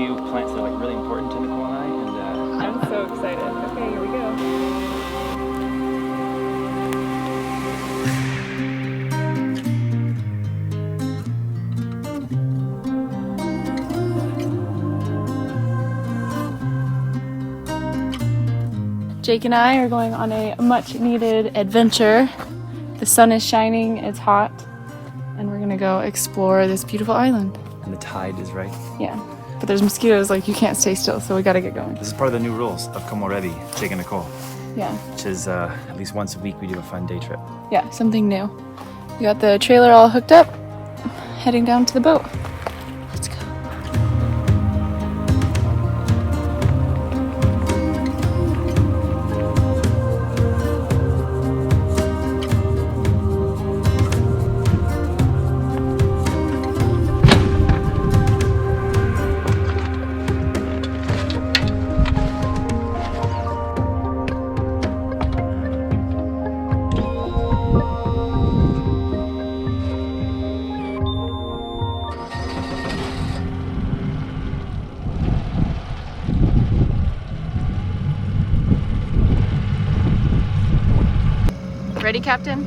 few plants that are like really important to Nicole and I. And I'm so excited. Okay, here we go. Jake and I are going on a much needed adventure. The sun is shining, it's hot, and we're gonna go explore this beautiful island. the tide is right. Yeah, but there's mosquitoes, like you can't stay still, so we gotta get going. This is part of the new rules of Komorebi, Jake and Nicole. Yeah. Which is at least once a week we do a fun day trip. Yeah, something new. We got the trailer all hooked up, heading down to the boat. Let's go. Ready, Captain?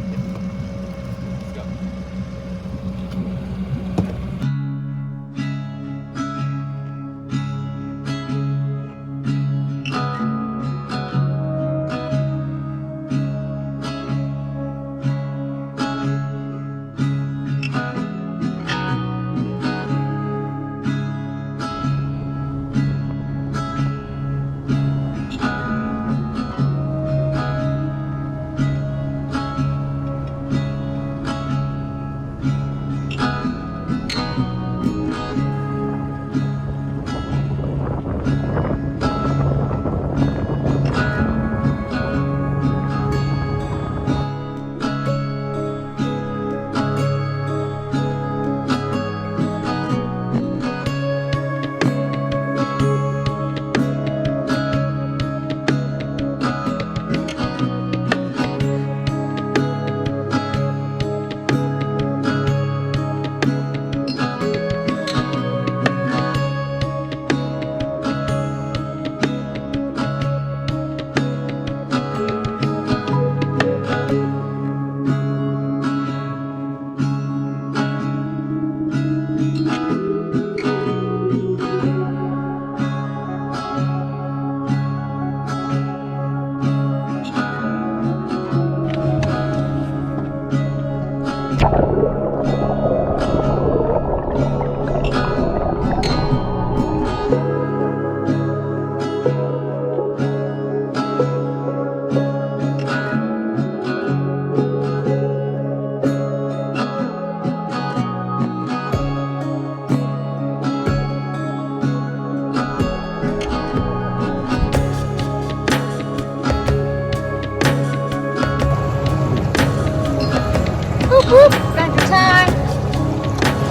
Spend your time.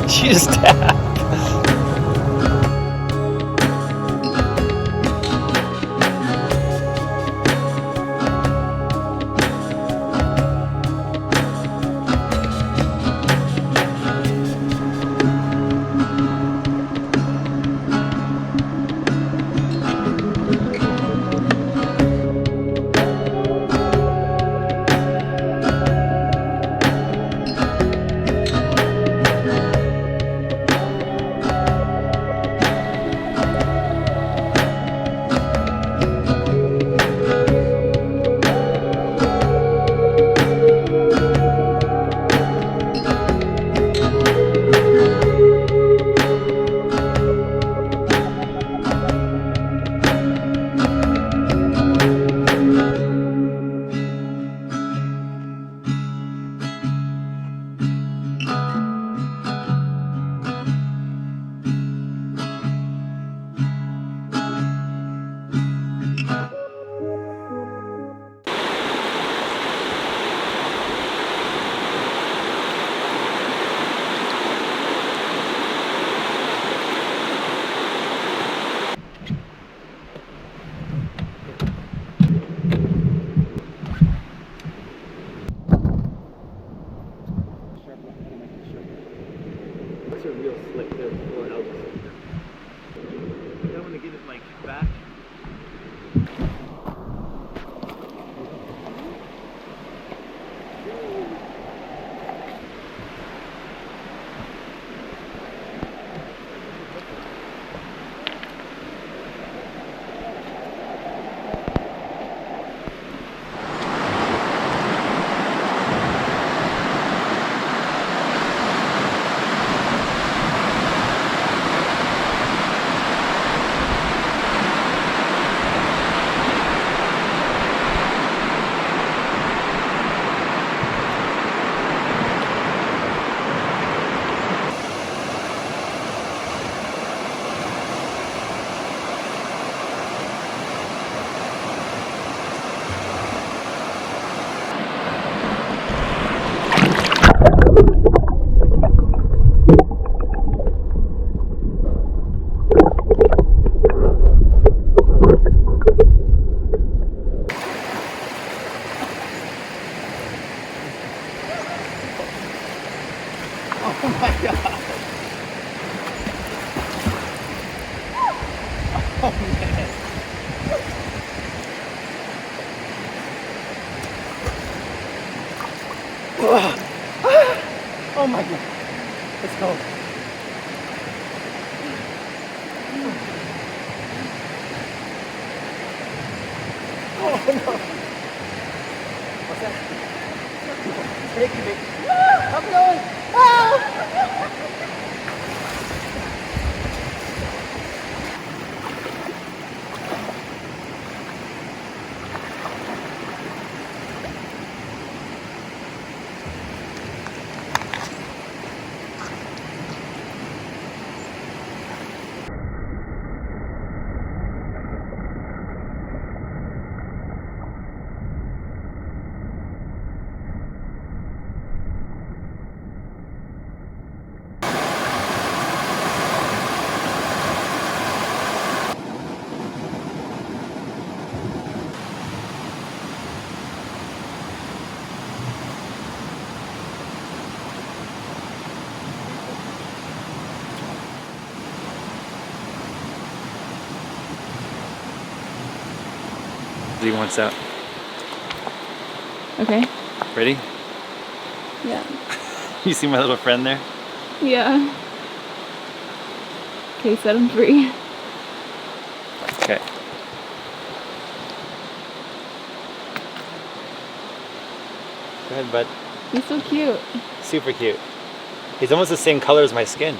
She just tapped. That's a real slick there before it get it like back. Oh my god! Oh man! Oh my god! Let's go! Oh no! What's that? Take me! I'm going! He wants out. Okay. Ready? Yeah. You see my little friend there? Yeah. Okay, set him free. Okay. Go ahead, bud. He's so cute. Super cute. He's almost the same color as my skin.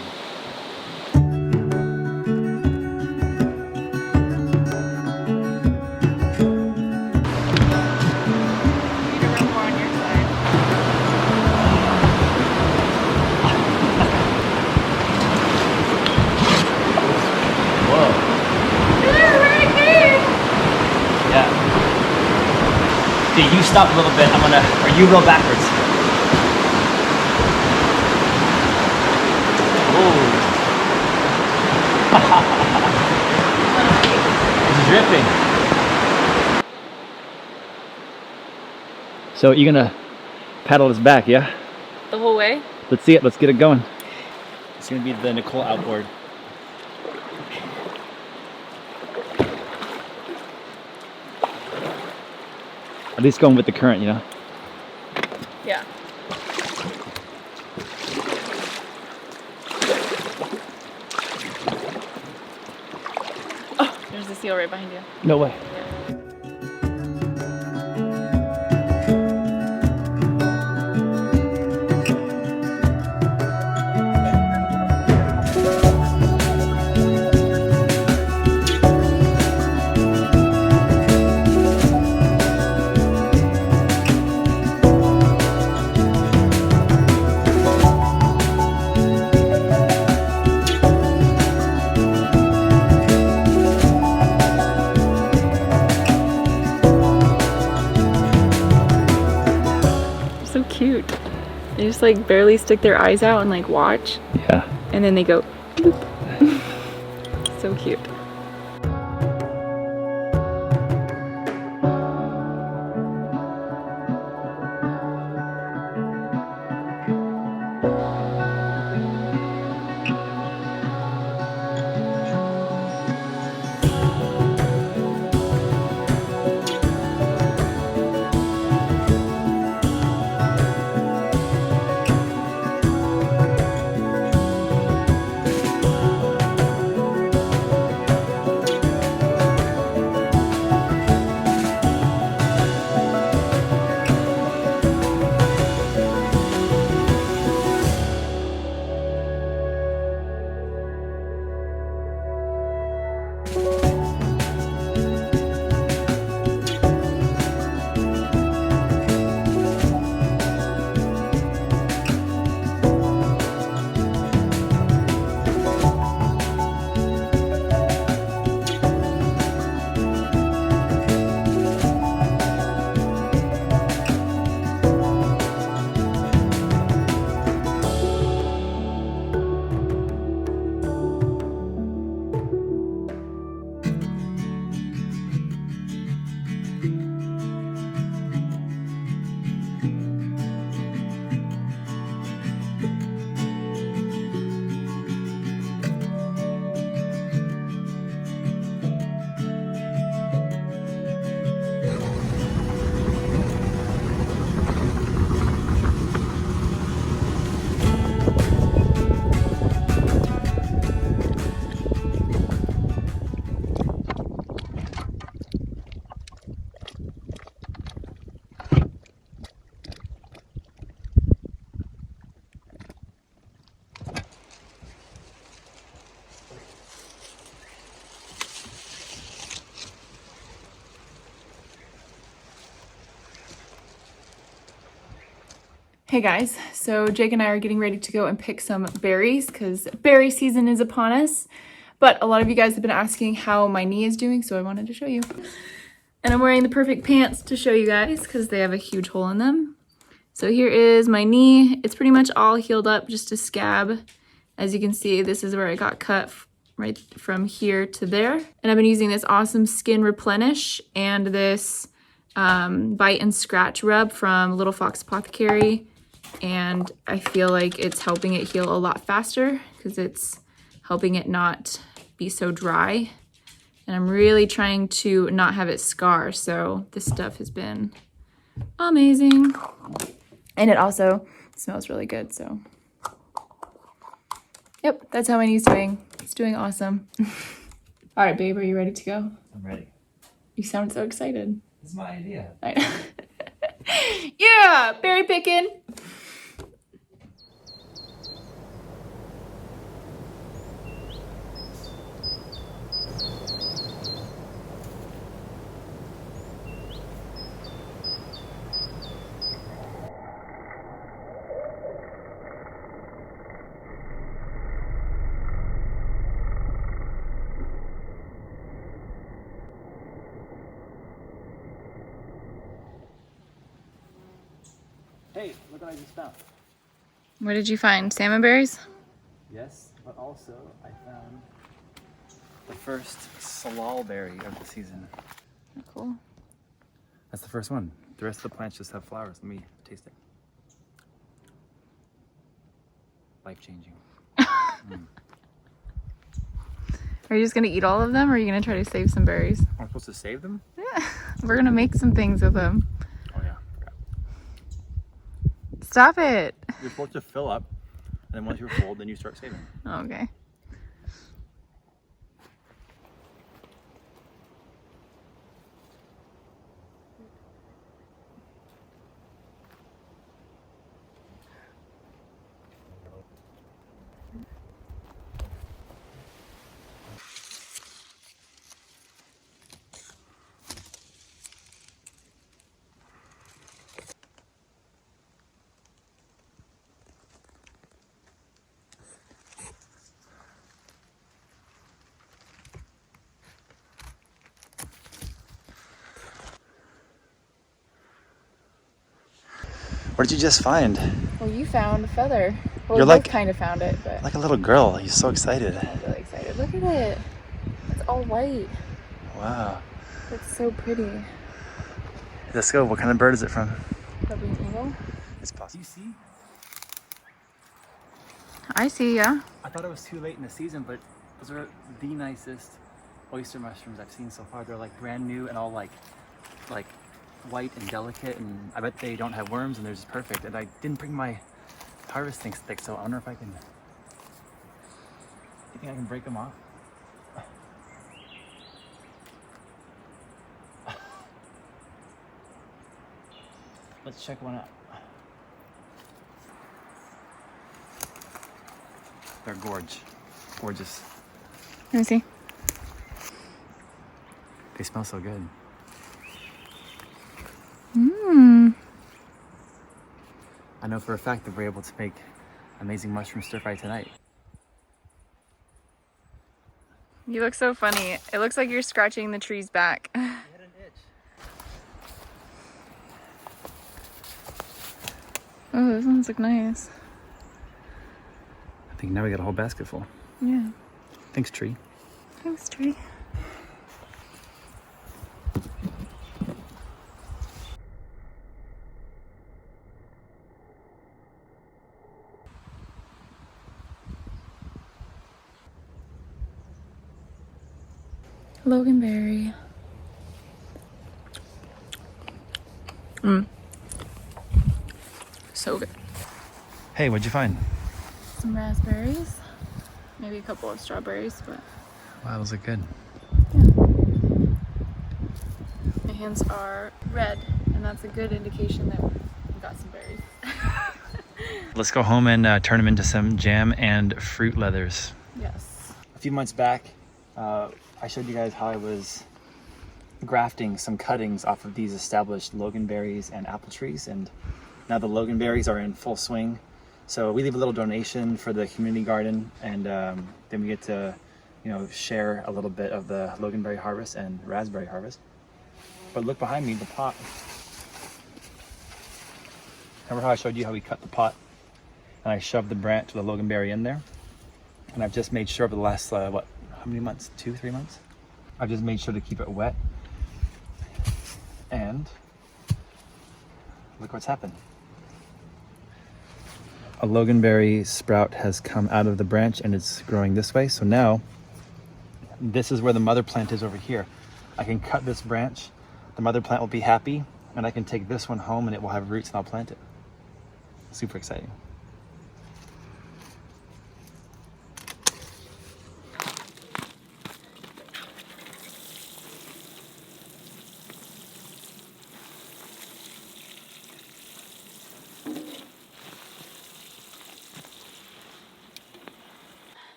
Okay, you stop a little bit. Or you roll backwards. Oh. It's dripping. So you're gonna paddle this back, yeah? The whole way? Let's see it. Let's get it going. It's gonna be the Nicole outboard. At least going with the current, you know? Yeah. Oh, there's the seal right behind you. No way. So cute. They just like barely stick their eyes out and like watch. Yeah. And then they go boop. So cute. Hey guys, so Jake and I are getting ready to go and pick some berries because berry season is upon us. But a lot of you guys have been asking how my knee is doing, so I wanted to show you. And I'm wearing the perfect pants to show you guys because they have a huge hole in them. So here is my knee. It's pretty much all healed up, just a scab. As you can see, this is where I got cut right from here to there. And I've been using this awesome Skin Replenish and this Bite and Scratch Rub from Little Fox Apothecary. And I feel like it's helping it heal a lot faster because it's helping it not be so dry. And I'm really trying to not have it scar, so this stuff has been amazing. And it also smells really good, so. Yep, that's how my knee's doing. It's doing awesome. All right, babe, are you ready to go? I'm ready. You sound so excited. This is my idea. I know. Yeah, berry picking. Hey, look what I just found. What did you find? Salmon berries? Yes, but also I found the first salal berry of the season. Oh, cool. That's the first one. The rest of the plants just have flowers. Let me taste it. Life-changing. Are you just gonna eat all of them or are you gonna try to save some berries? I'm supposed to save them? Yeah, we're gonna make some things with them. Oh yeah, forgot. Stop it. You're supposed to fill up, and then once you're full, then you start saving. Okay. What did you just find? Well, you found a feather. Well, You're we both like- kind of found it, but Like a little girl. You're so excited. I'm really excited. Look at it. It's all white. Wow. It's so pretty. Let's go. What kind of bird is it from? Probably an eagle. It's possible. You see? I see, yeah. I thought it was too late in the season, but those are the nicest oyster mushrooms I've seen so far. They're like brand new and all like white and delicate, and I bet they don't have worms and they're just perfect. And I didn't bring my harvesting stick, so I wonder if I can. You think I can break them off? Let's check one out. They're gorgeous. Let me see. They smell so good. Mmm. I know for a fact that we're able to make amazing mushroom stir fry tonight. You look so funny. It looks like you're scratching the trees back. I had an itch. Oh, those ones look nice. I think now we got a whole basket full. Yeah. Thanks, tree. Thanks, tree. Loganberry. So good. Hey, what'd you find? Some raspberries. Maybe a couple of strawberries, but Wow, those look good. my hands are red, and that's a good indication that we got some berries. Let's go home and turn them into some jam and fruit leathers. Yes. A few months back, I showed you guys how I was grafting some cuttings off of these established loganberries and apple trees, and Now the loganberries are in full swing. So we leave a little donation for the community garden, and then we get to, share a little bit of the loganberry harvest and raspberry harvest. But look behind me, the pot. Remember how I showed you how we cut the pot? And I shoved the branch of the loganberry in there. And I've just made sure over the last, how many months? 2-3 months? I've just made sure to keep it wet. And look what's happened. A loganberry sprout has come out of the branch and it's growing this way. So now, this is where the mother plant is over here. I can cut this branch, the mother plant will be happy, and I can take this one home and it will have roots and I'll plant it. Super exciting.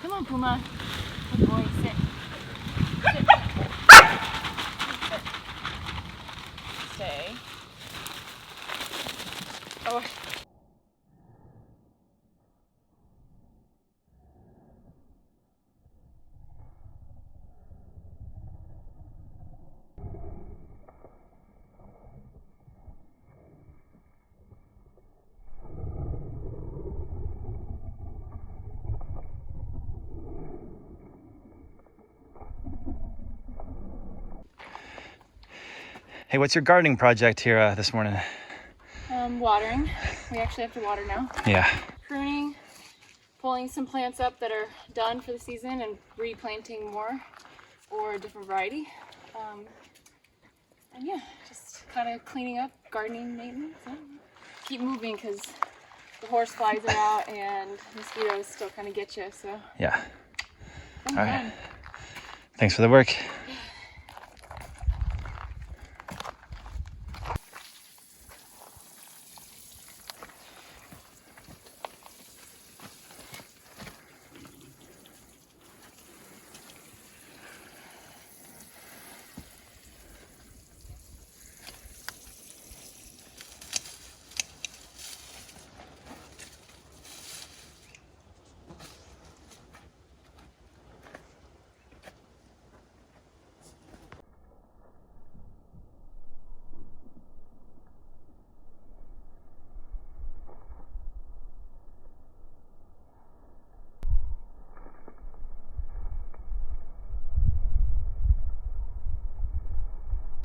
Come on, Puma. Good boy, sit. Sit. Sit. Stay. Oh. Hey, what's your gardening project here this morning? Watering. We actually have to water now. Yeah. Pruning, pulling some plants up that are done for the season and replanting more or a different variety. And yeah, just kind of cleaning up, gardening maintenance. Keep moving because the horse flies are out and mosquitoes still kind of get you. So Yeah. all right. Thanks for the work.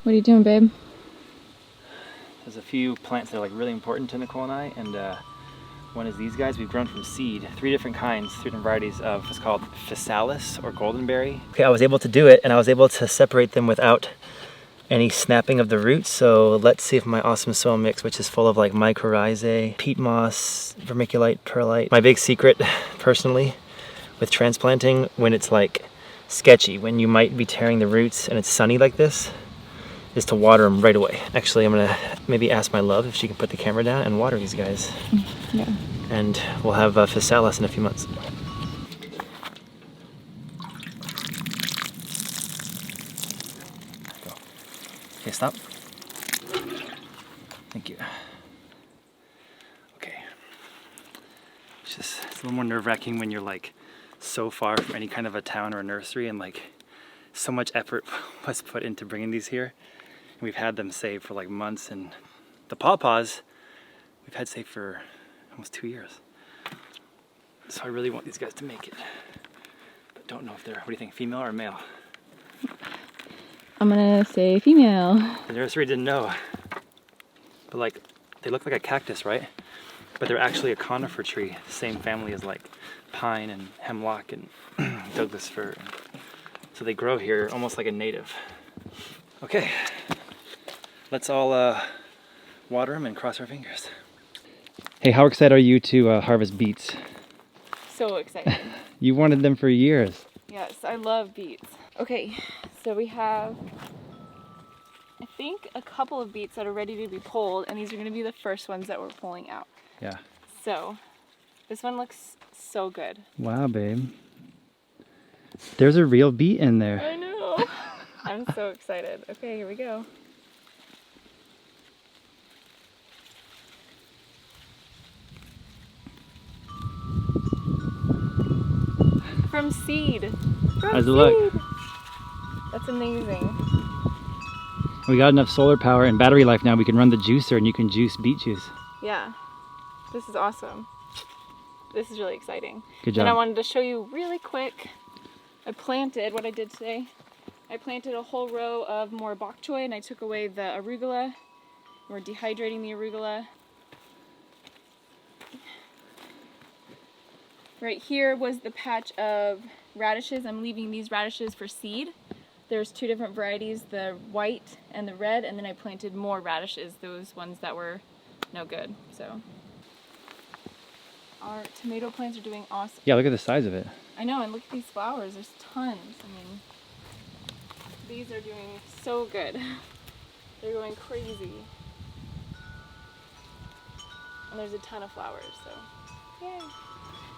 What are you doing, babe? There's a few plants that are like really important to Nicole and I, and one is these guys. We've grown from seed, 3 different kinds, 3 different varieties of what's called physalis or goldenberry. Okay, I was able to do it, and I was able to separate them without any snapping of the roots. So let's see if my awesome soil mix, which is full of like mycorrhizae, peat moss, vermiculite, perlite. My big secret, personally, with transplanting, when it's like sketchy, when you might be tearing the roots and it's sunny like this, is to water them right away. Actually, I'm gonna maybe ask my love if she can put the camera down and water these guys. Yeah. And we'll have physalis in a few months. Go. Okay, stop. Thank you. Okay. It's a little more nerve-wracking when you're like so far from any kind of a town or a nursery, and like so much effort was put into bringing these here. And we've had them saved for like months, and the pawpaws we've had saved for almost 2 years. So I really want these guys to make it, but don't know if they're, what do you think, female or male? I'm gonna say female. The nursery didn't know, but like, they look like a cactus, right? But they're actually a conifer tree, the same family as like pine and hemlock and Douglas fir. So they grow here almost like a native. Okay, let's all water them and cross our fingers. Hey, how excited are you to harvest beets? So excited. You wanted them for years. Yes, I love beets. Okay, so we have, I think, a couple of beets that are ready to be pulled, and these are going to be the first ones that we're pulling out. Yeah. So, this one looks so good. Wow, babe. There's a real beet in there. I know. I'm so excited. Okay, here we go. From seed. From How's it seed. look? That's amazing. We got enough solar power and battery life now. We can run the juicer and you can juice beet juice. Yeah. This is awesome. This is really exciting. Good job. And I wanted to show you really quick. I planted what I did today. I planted a whole row of more bok choy, and I took away the arugula. We're dehydrating the arugula. Right here was the patch of radishes. I'm leaving these radishes for seed. There's 2 different varieties, the white and the red, and then I planted more radishes, those ones that were no good. So our tomato plants are doing awesome. Yeah, look at the size of it. I know, and look at these flowers. There's tons. I mean, these are doing so good. They're going crazy. And there's a ton of flowers, so yay.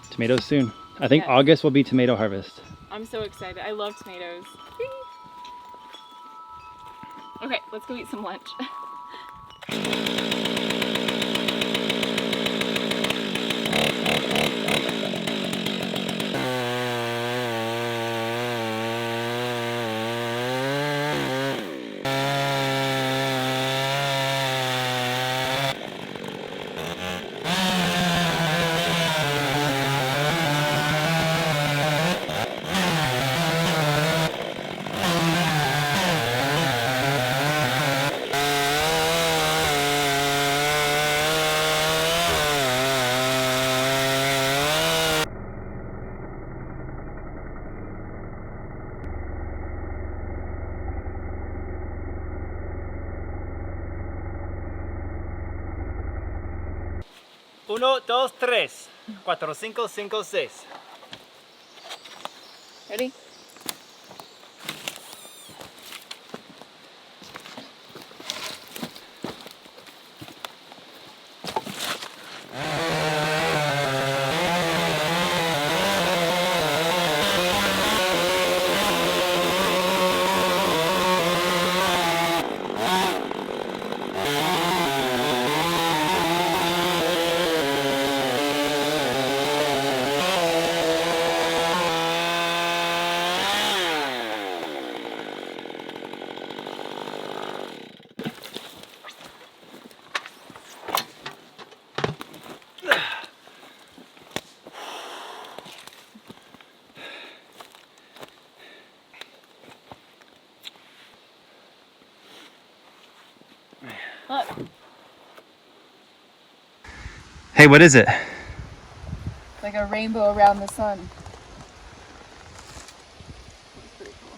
Tomatoes soon. I think Yes. August will be tomato harvest. I'm so excited. I love tomatoes. Whee! Okay, let's go eat some lunch. Uno, dos, tres. 4, 5, 5, 6. Ready? Look. Hey, what is it? Like a rainbow around the sun. That's pretty cool.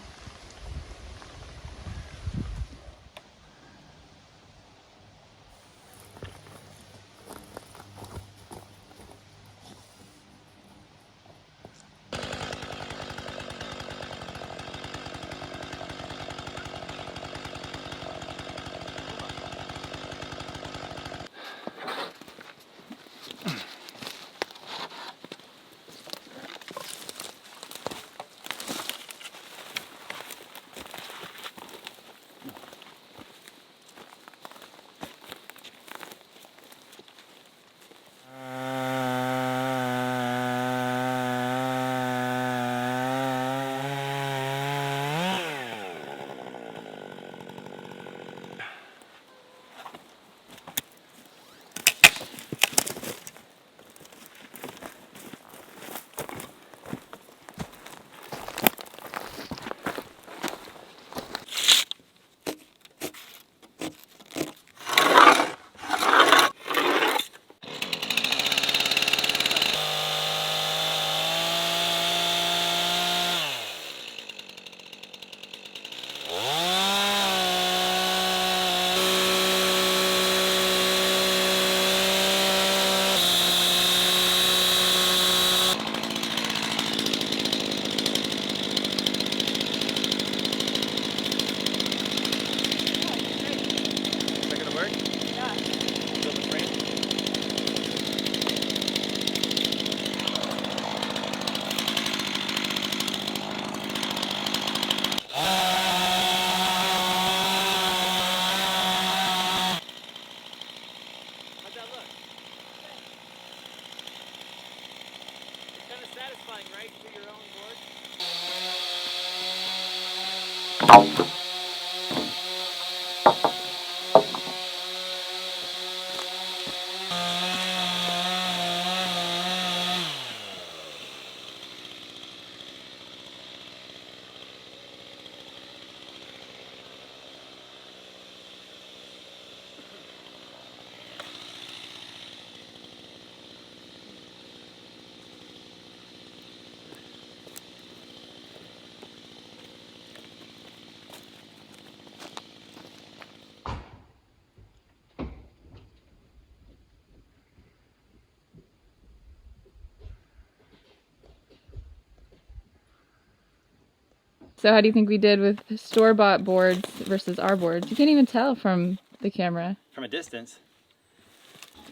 So how do you think we did with store-bought boards versus our boards? You can't even tell from the camera. From a distance.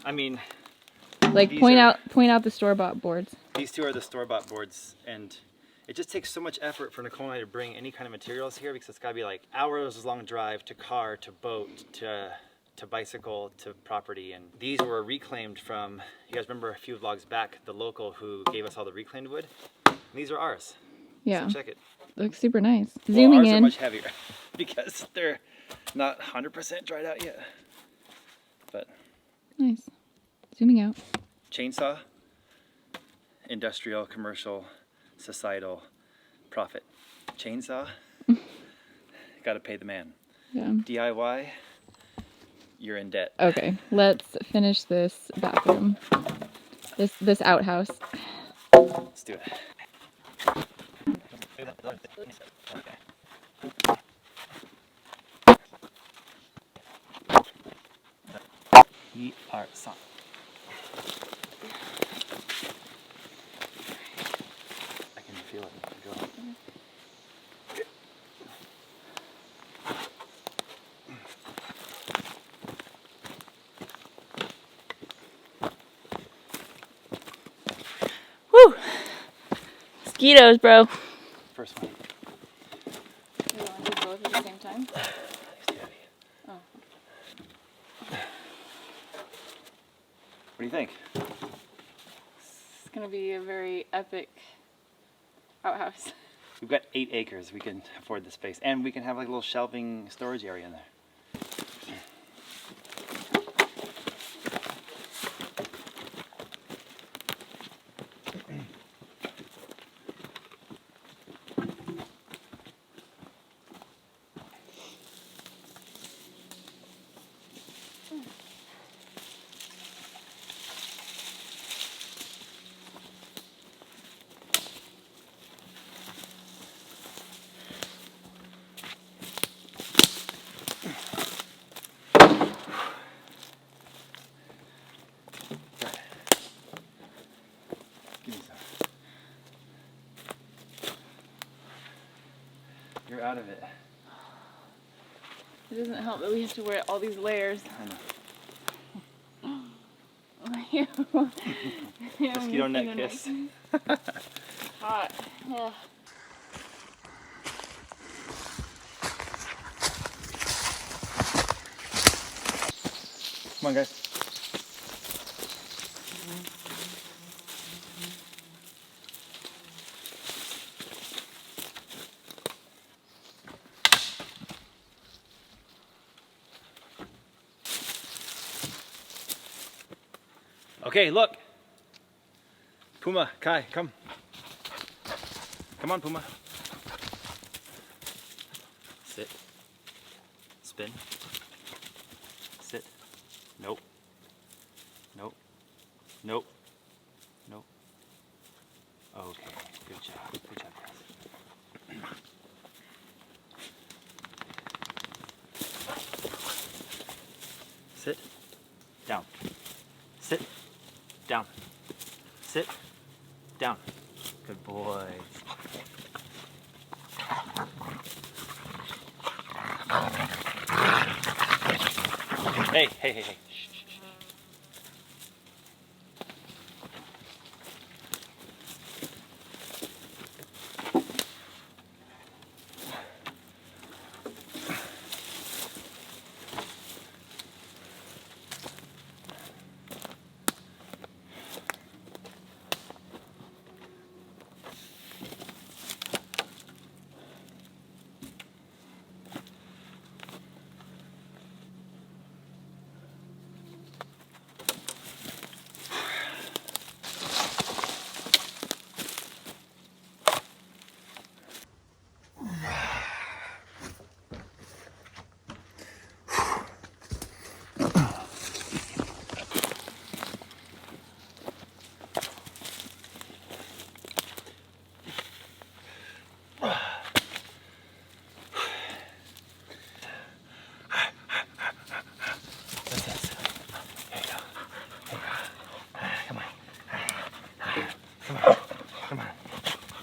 I mean, like point out the store-bought boards. These two are the store-bought boards, and it just takes so much effort for Nicole and I to bring any kind of materials here, because it's got to be like hours long drive to car, to boat, to bicycle, to property. And these were reclaimed from, you guys remember a few vlogs back, the local who gave us all the reclaimed wood? And these are ours. Yeah. So check it. Looks super nice. Well, Zooming ours in. are much heavier because they're not 100% dried out yet. But nice. Zooming out. Chainsaw, industrial, commercial, societal, profit. Chainsaw, gotta pay the man. Yeah. DIY, you're in debt. Okay, let's finish this bathroom. This outhouse. Let's do it. We are son. I can feel it. Go. Woo! Mosquitoes, bro. First one. You want to do both at the same time? Oh. What do you think? It's gonna be a very epic outhouse. We've got 8 acres. We can afford the space, and we can have like a little shelving storage area in there. You're out of it. It doesn't help that we have to wear all these layers. I know. Mosquito neck kiss. Hot. Yeah. Come on, guys. Okay, look. Puma, Kai, come. Come on, Puma. Sit. Spin. Sit. Nope. Nope. Nope. Nope. Okay, good job. Good job, guys. Sit. Down. Sit. Down. Sit. Down. Good boys. Hey, hey, hey, hey. Shh, shh, shh.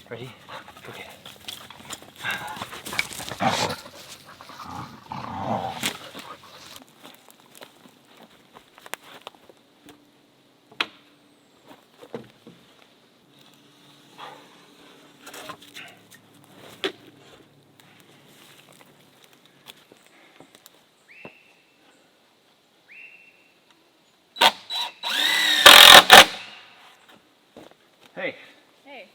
Ready? Okay. Hey. Hey.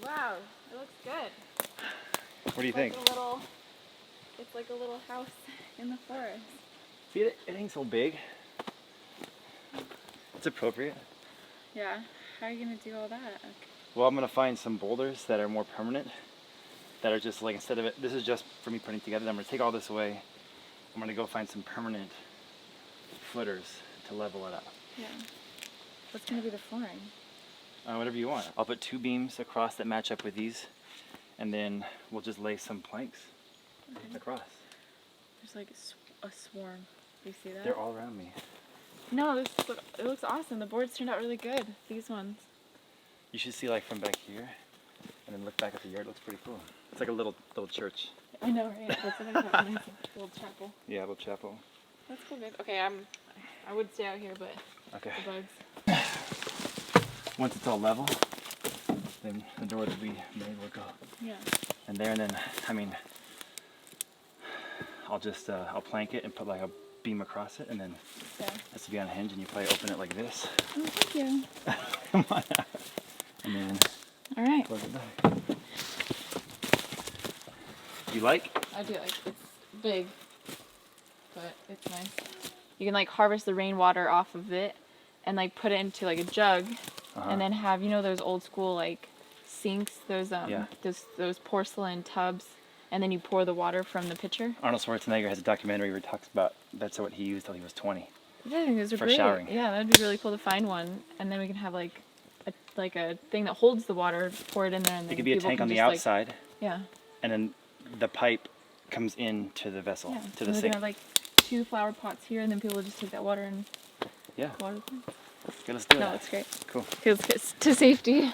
Wow, it looks good. What do you think? It's like a little house in the forest. See, it ain't so big. It's appropriate. Yeah. How are you gonna do all that? Well, I'm gonna find some boulders that are more permanent, that are just like, instead of it, this is just for me putting it together. I'm gonna take all this away. I'm gonna go find some permanent footers to level it up. Yeah. What's gonna be the flooring? Whatever you want. I'll put 2 beams across that match up with these, and then we'll just lay some planks across. There's like a swarm. Do you see that? They're all around me. No, it looks awesome. The boards turned out really good. These ones. You should see like from back here, and then look back at the yard. It looks pretty cool. It's like a little church. I know, right? That's what I thought. Nice little chapel. Yeah, a little chapel. That's cool, babe. Okay, I would stay out here, but Okay. the bugs. Once it's all level, then the door that we made will go. Yeah. And there, and then, I mean, I'll just, I'll plank it and put like a beam across it, and then Yeah. it has to be on a hinge, and you probably open it like this. Oh, thank you. Come on. And then All right. close it back. You like? I do like it's big, but it's nice. You can like harvest the rainwater off of it and like put it into like a jug, and then have, you know, those old school like sinks, those Yeah. those porcelain tubs, and then you pour the water from the pitcher. Arnold Schwarzenegger has a documentary where he talks about that's what he used till he was 20. Yeah, I think those are For great. showering. Yeah, that'd be really cool to find one, and then we can have like a thing that holds the water, pour it in there, and then It could be a people tank can on the just, outside, yeah. and then the pipe comes into the vessel, Yeah. to And the we can sink. have like 2 flower pots here, and then people just take that water and Yeah. water them. Okay, let's do it. No, it's great. Cool. Feels good to safety.